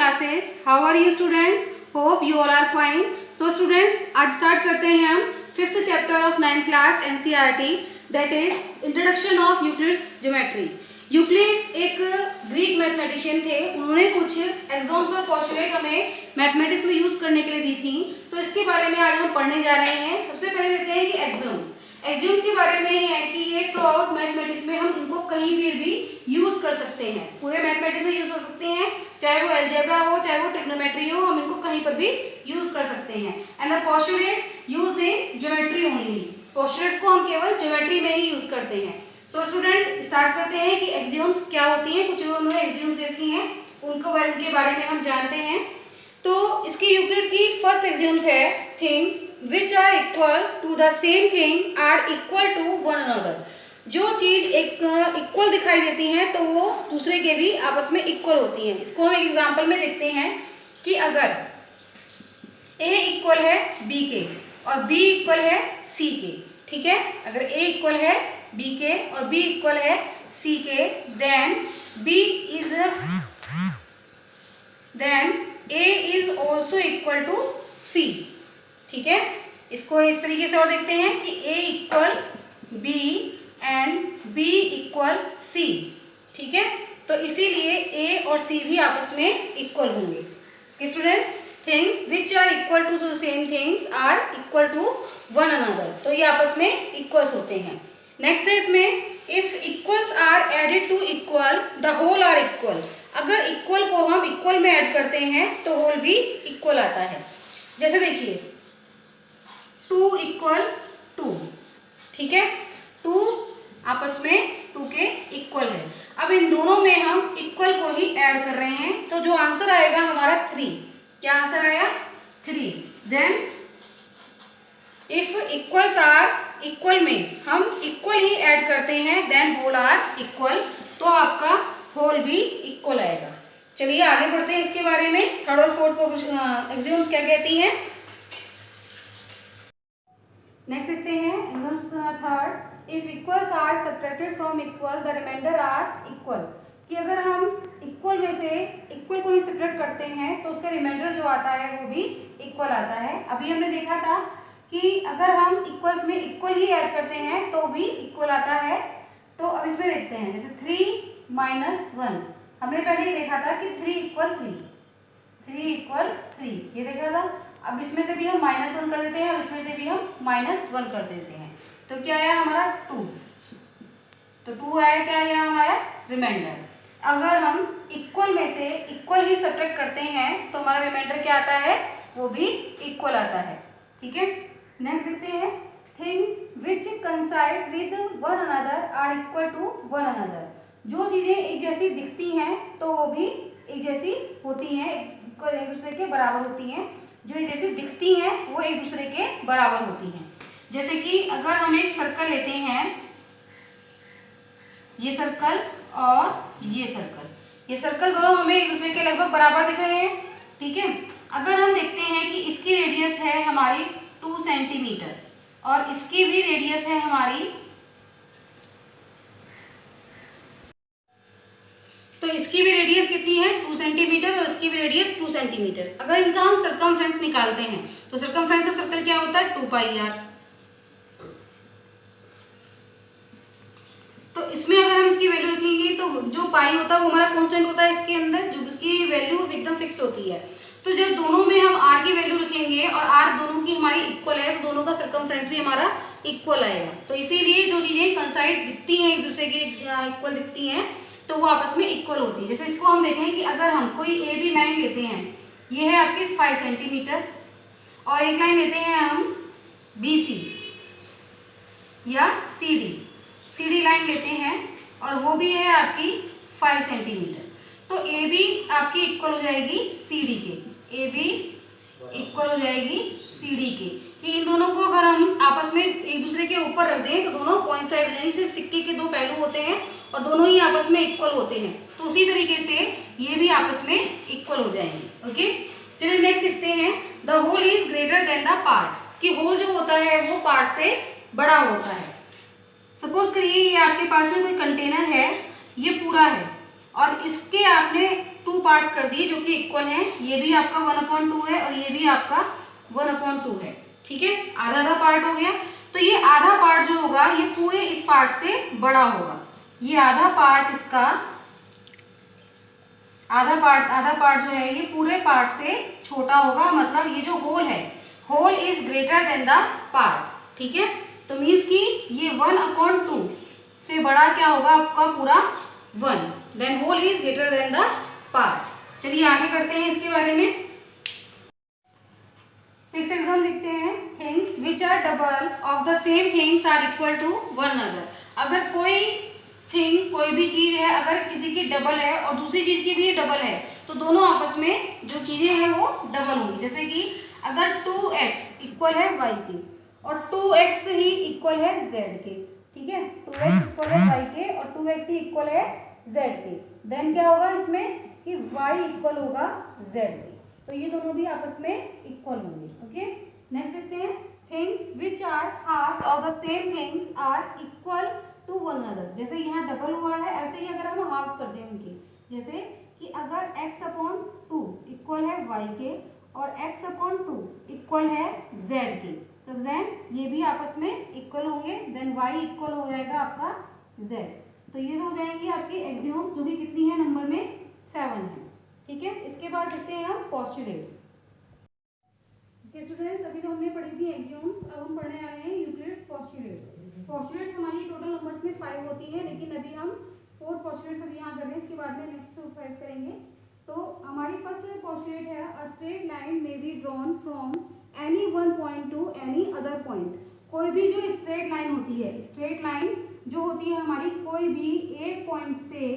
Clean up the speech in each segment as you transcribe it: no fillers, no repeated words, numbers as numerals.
classes. How are you students? Hope you all are fine. So students, आज start करते हैं हम 5th chapter of 9th class NCERT, that is Introduction of Euclid's Geometry. Euclid's एक Greek mathematician थे. उन्होंने कुछ exams और postulate हमें मैथमेटिक्स में यूज करने के लिए दी थी. तो इसके बारे में आज हम पढ़ने जा रहे हैं. सबसे पहले देखते हैं कि एग्जाम्स के बारे में है कि ये थ्रू आउट मैथमेटिक्स में हम इनको कहीं भी यूज कर सकते हैं. पूरे मैथमेटिक्स में यूज हो सकते हैं, चाहे वो अलजेब्रा हो चाहे वो ट्रिग्नोमेट्री हो, हम इनको कहीं पर भी यूज कर सकते हैं. And the postulates use in geometry only. Postulates को हम केवल ज्योमेट्री में ही यूज करते हैं. सो स्टूडेंट्स, स्टार्ट करते हैं कि एक्सियोम्स क्या होती हैं. कुछ उन्होंने एक्सियोम्स देखी हैं, उनके बारे में हम जानते हैं. तो इसकी यूक्लिड की फर्स्ट एक्सियोम्स है things which are equal to the same thing are equal to one another. जो चीज एक इक्वल दिखाई देती हैं तो वो दूसरे के भी आपस में इक्वल होती हैं. इसको हम एक एग्जांपल में देखते हैं कि अगर a इक्वल है b के और b इक्वल है c के, ठीक है. अगर a इक्वल है b के और b इक्वल है c के, then a is also equal to c. ठीक है. इसको एक तरीके से और देखते हैं कि a equal b and b equal c. ठीक है. तो इसीलिए a और c भी आपस में इक्वल होंगे. Students, things which are equal to the same things are equal to one another. तो ये आपस में इक्वल्स होते हैं. नेक्स्ट है इसमें if equals are added to equal the whole are equal. अगर इक्वल को हम इक्वल में ऐड करते हैं तो होल भी इक्वल आता है. जैसे देखिए 2 इक्वल 2, ठीक है. 2 आपस में 2 के इक्वल है. अब इन दोनों में हम इक्वल को ही ऐड कर रहे हैं तो जो आंसर आएगा हमारा 3. क्या आंसर आया? 3. Then if equals are equal में हम इक्वल ही ऐड करते हैं देन होल आर इक्वल, तो आपका होल भी इक्वल आएगा. चलिए आगे बढ़ते हैं इसके बारे में. थर्ड और फोर्थ एक्सियोम्स क्या कहती हैं. नेक्स्ट देखते हैं axioms third. If equals are subtracted from equal the remainder are equal. कि अगर हम इक्वल में से इक्वल को ही सब्ट्रैक्ट करते हैं तो उसका रिमाइंडर जो आता है वो भी इक्वल आता है. अभी हमने देखा था कि अगर हम इक्वल्स में इक्वल ही ऐड करते हैं तो भी इक्वल आता है. तो अब इसमें देखते हैं जैसे 3 माइनस 1. हमने पहले ही देखा था कि 3 इक्वल 3, ये देखा था. अब इसमें से भी हम -1 कर देते हैं और इसमें से भी हम -1 कर देते हैं. तो क्या आया हमारा 2. तो 2 आया. क्या आया हमारा रिमाइंडर. अगर हम इक्वल में से इक्वल ही सब्ट्रैक्ट करते हैं तो हमारा रिमाइंडर क्या आता है? वो भी इक्वल आता है. ठीक है. नेक्स्ट देखते हैं things which coincide with one another are equal to one another. जो चीजें एक जैसी दिखती हैं तो वो भी एक जैसी होती हैं, एक दूसरे के बराबर होती हैं. जो एक जैसी दिखती हैं वो एक दूसरे के बराबर होती हैं. जैसे कि अगर हम एक सर्कल लेते हैं, ये सर्कल और ये सर्कल दोनों हमें एक दूसरे के लगभग बराबर दिख रहे हैं. ठीक है. अगर हम देखते हैं कि इसकी रेडियस है हमारी 2 सेंटीमीटर और इसकी भी रेडियस है हमारी, तो इसकी भी रेडियस कितनी है? 2 सेंटीमीटर और इसकी भी रेडियस 2 सेंटीमीटर. अगर इनका हम सर्कमफ्रेंस निकालते हैं तो सर्कमफ्रेंस ऑफ सर्कल क्या होता है? 2 पाई आर. तो इसमें अगर हम इसकी वैल्यू रखेंगे तो जो पाई होता है वो हमारा कांस्टेंट होता है इसके अंदर, जो उसकी वैल्यू एकदम फिक्स्ड होती है. तो जब दोनों में हम r की वैल्यू रखेंगे और r दोनों की हमारी इक्वल है तो दोनों का सर्कमफ्रेंस भी हमारा इक्वल आएगा. तो इसीलिए जो चीजें कंसाइड दिखती हैं एक दूसरे के इक्वल दिखती हैं तो वो आपस में इक्वल होती है. जैसे इसको हम देखें कि अगर हम कोई ए बी लाइन लेते हैं, ये है आपके 5 सेंटीमीटर, और एक लाइन लेते हैं हम बी सी या सी डी लाइन लेते हैं और वो भी है आपकी 5 सेंटीमीटर. तो ए बी आपकी इक्वल हो जाएगी सी डी के, ए बी इक्वल हो जाएगी सी डी के. कि इन दोनों को अगर हम आपस में एक दूसरे के ऊपर रख दें तो दोनों कोइंसाइड हो जाएंगे. जैसे सिक्के के 2 पहलू होते हैं और दोनों ही आपस में इक्वल होते हैं, तो उसी तरीके से ये भी आपस में इक्वल हो जाएंगे. ओके. चलिए नेक्स्ट देखते हैं the whole is greater than the part. कि होल जो होता है वो पार्ट से बड़ा होता है. सपोज करिए ये आपके पास में कोई कंटेनर है, ये पूरा है और इसके आपने टू पार्ट्स कर दिए जो कि इक्वल हैं। ये भी आपका 1/2 है और ये भी आपका 1/2 है। ठीक है, आधा आधा पार्ट हो गया। तो ये आधा पार्ट जो होगा ये पूरे इस पार्ट से बड़ा होगा। ये आधा पार्ट इसका आधा पार्ट जो है ये पूरे पार्ट से छोटा होगा, मतलब ये जो होल है, whole is greater than the part. ठीक है, तो मीन्स कि ये 1/2 से बड़ा क्या होगा आपका पूरा 1, then whole is greater than the part. चलिए आगे करते हैं इसके बारे में। 6th एग्जाम लिखते हैं, things which are double of the same things are equal to one another. अगर कोई थिंग, कोई भी चीज है, अगर किसी की डबल है और दूसरी चीज की भी डबल है तो दोनों आपस में जो चीजें हैं वो डबल होंगी। जैसे कि अगर 2x इक्वल है y के और 2x ही इक्वल है z के, ठीक है, 2x इक्वल है y के और 2x ही इक्वल है z के, देन क्या होगा इसमें कि y इक्वल होगा z के, तो ये दोनों भी आपस में इक्वल होंगे। ओके, नेक्स्ट देखते हैं, things which are half of the same things are equal to one another. जैसे यहाँ डबल हुआ है, ऐसे ही अगर हम हाफ कर दें उनकी, जैसे कि अगर x/2 इक्वल है y के और x/2 इक्वल है z के, तो देन ये भी आपस में इक्वल होंगे, देन y इक्वल हो जाएगा आपका z। तो ये हो जाएंगी आपकी एक्सियोम, जो कि कितनी है नंबर में 7 है। ठीक है, इसके बाद देखते हैं हम पोस्टुलेट्स। ओके स्टूडेंट्स, अभी तो हमने पढ़ी थी एक्सियोम्स, अब हम पढ़ने आए हैं यूक्लिड्स पोस्टुलेट्स। पोस्टुलेट्स हमारी टोटल नंबर्स में 5 होती है, लेकिन अभी हम 4 पोस्टुलेट्स अभी यहाँ कर रहे हैं, इसके बाद में नेक्स्ट 5 करेंगे। तो हमारी फर्स्ट जो पोस्टुलेट है, a straight line may be drawn from any one point two any other point. कोई भी जो स्ट्रेट लाइन होती है, स्ट्रेट लाइन जो होती है हमारी, कोई भी एक पॉइंट से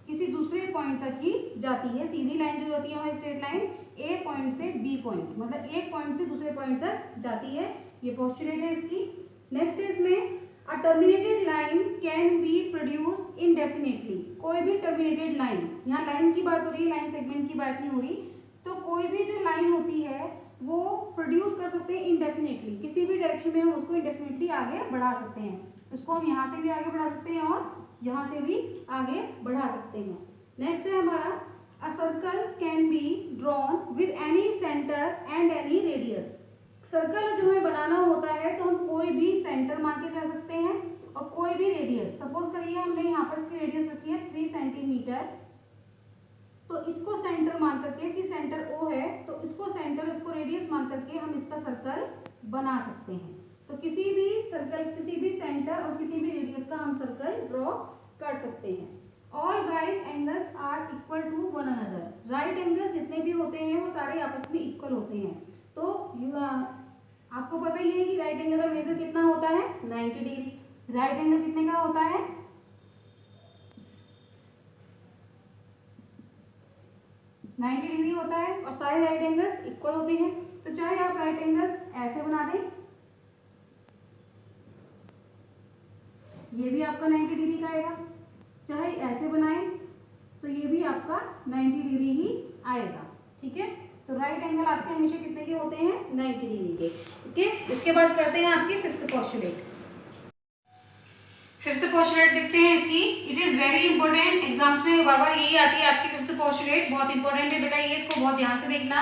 किसी दूसरे पॉइंट तक ही जाती है। सीधी लाइन जो होती है हमारी स्ट्रेट लाइन, ए पॉइंट से बी पॉइंट, मतलब एक पॉइंट से दूसरे पॉइंट तक जाती है। ये पोस्टुलेट है इसकी। नेक्स्ट है इसमें, a terminated line can be produce indefinitely. कोई भी टर्मिनेटेड लाइन, यहाँ लाइन की बात हो रही है, लाइन सेगमेंट की बात नहीं हो रही। तो कोई भी जो लाइन होती है वो प्रोड्यूस कर सकते हैं इनडेफिनेटली, किसी भी डायरेक्शन में हम उसको इनडेफिनेटली आगे बढ़ा सकते हैं। उसको हम यहाँ से भी आगे बढ़ा सकते हैं और यहाँ से भी आगे बढ़ा सकते हैं। नेक्स्ट है हमारा, a circle can be drawn with any centre and any radius. Circle जो हमें बनाना होता है तो हम कोई भी सेंटर मान के कर सकते हैं और कोई भी रेडियस। सपोज करिए हमने यहाँ पर इसकी रेडियस रखी है 3 सेंटीमीटर, तो इसको सेंटर मान करके, कि सेंटर O है तो इसको सेंटर, इसको रेडियस मान करके हम इसका सर्कल बना सकते हैं। तो किसी भी सर्कल, किसी भी सेंटर और किसी भी रेडियस का हम सर्कल ड्रॉ कर सकते हैं। All right angles are equal to one another. Right angles जितने भी होते हैं वो सारे आपस में इक्वल होते हैं। तो आपको पता ही है कि राइट एंगल का मेजर कितना होता है, 90 डिग्री। राइट एंगल कितने का होता है, 90 डिग्री होता है, और सारे राइट एंगल्स इक्वल होते हैं। तो चाहे आप राइट एंगल्स ऐसे बना दें, ये भी आपका 90 डिग्री का आएगा, चाहे ऐसे बनाएं तो ये भी आपका 90 डिग्री ही आएगा। ठीक है, तो राइट एंगल आपके हमेशा कितने के होते हैं, 90 डिग्री के। ओके, इसके बाद करते हैं आपकी फिफ्थ पोस्टुलेट। फिफ्थ पोस्टुलेट देखते हैं इसकी। It is very important, exams में बार बार यही आती है आपकी फिफ्थ पोस्टुलेट, बहुत इंपॉर्टेंट है बेटा, ये इसको बहुत ध्यान से देखना।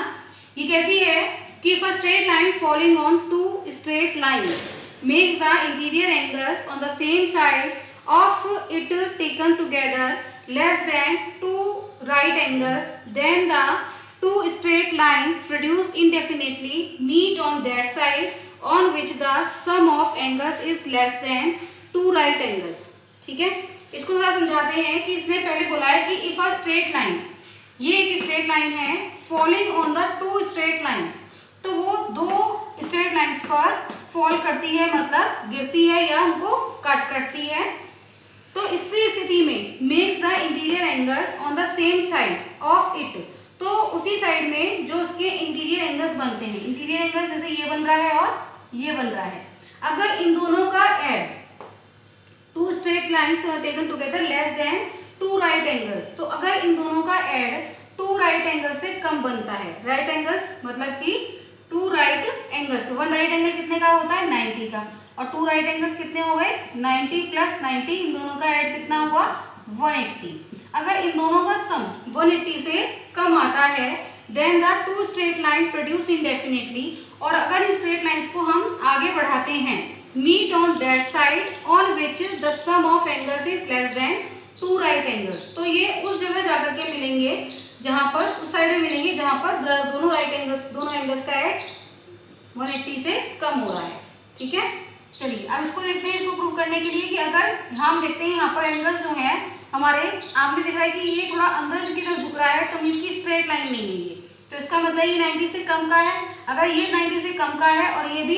ये कहती है कि if a straight line following on 2 straight lines makes the interior angles on the same side of it taken together less than 2 right angles, then the 2 straight lines produced indefinitely meet on that side on which the sum of angles is less than 2 right angles। ठीक है, इसको थोड़ा समझाते हैं कि इसने पहले बोला है कि इफ अ स्ट्रेट लाइन, ये एक स्ट्रेट लाइन है, following on the 2 straight lines, तो वो 2 स्ट्रेट लाइंस पर फॉल करती है, मतलब गिरती है या उनको कट करती है। तो इसी स्थिति में makes the interior angles on the same side of it, तो उसी साइड में जो उसके इंटीरियर एंगल्स बनते हैं, इंटीरियर एंगल्स जैसे ये बन रहा है और ये बन रहा है, अगर इन दोनों का add 2 straight lines taken together less than 2 right angles, तो अगर इन दोनों का एड 2 राइट एंगल से कम बनता है, राइट एंगल्स मतलब कि 2 राइट एंगल्स, 1 राइट एंगल कितने का होता है, 90 का, और 2 राइट एंगल्स कितने हो गए, 90 + 90, इन दोनों का ऐड कितना हुआ, 180। अगर इन दोनों का सम 180 से कम आता है then the two straight line produce indefinitely, और अगर इन स्ट्रेट लाइंस को हम आगे बढ़ाते हैं meet on that side on which the sum of angles is less than two right angles, तो ये उस जगह जाकर के मिलेंगे जहां पर उस साइड में मिलेंगे जहां पर दोनों एंगल्स का एट 180 से कम हो रहा है। ठीक है, चलिए अब इसको देखते हैं, इसको प्रूव करने के लिए कि अगर हम देखते हैं यहाँ पर एंगल्स जो है हमारे आपने देखा है कि ये थोड़ा अंदर की तरफ झुक रहा है, तो इसकी स्ट्रेट लाइन नहीं है ये, तो इसका मतलब ये 90 से कम का है। अगर ये 90 से कम का है और ये भी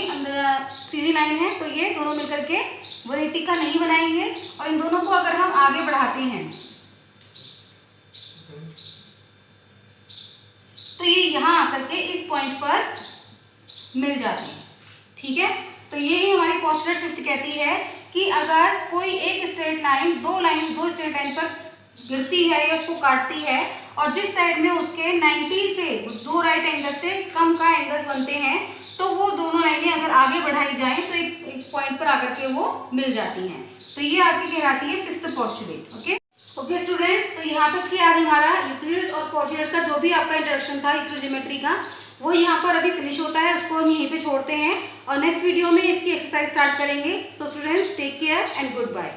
सीधी लाइन है तो ये दोनों मिलकर के 180 का नहीं बनाएंगे, और इन दोनों को अगर हम आगे बढ़ाते हैं तो ये यहाँ आकर के इस पॉइंट पर मिल जाते हैं। ठीक है, तो ये ही हमारी पोस्टुलेट फिफ्थ कहती है कि अगर कोई एक स्ट्रेट लाइन दो स्ट्रेट लाइन पर गिरती है या उसको काटती है और जिस साइड में उसके 90 से दो राइट एंगल से कम का एंगल्स बनते हैं तो वो दोनों लाइनें अगर आगे बढ़ाई जाएं तो एक पॉइंट पर आकर के वो मिल जाती हैं। तो ये आपकी कहलाती है फिफ्थ पोस्टुलेट। ओके स्टूडेंट्स, तो यहाँ तक कि आज हमारा यूक्लिड्स और पोस्टुलेट का जो भी आपका इंट्रोडक्शन था यूक्लिड ज्योमेट्री का वो यहाँ पर अभी फिनिश होता है, उसको हम यहीं पे छोड़ते हैं और नेक्स्ट वीडियो में इसकी एक्सरसाइज स्टार्ट करेंगे। So students take care and good bye.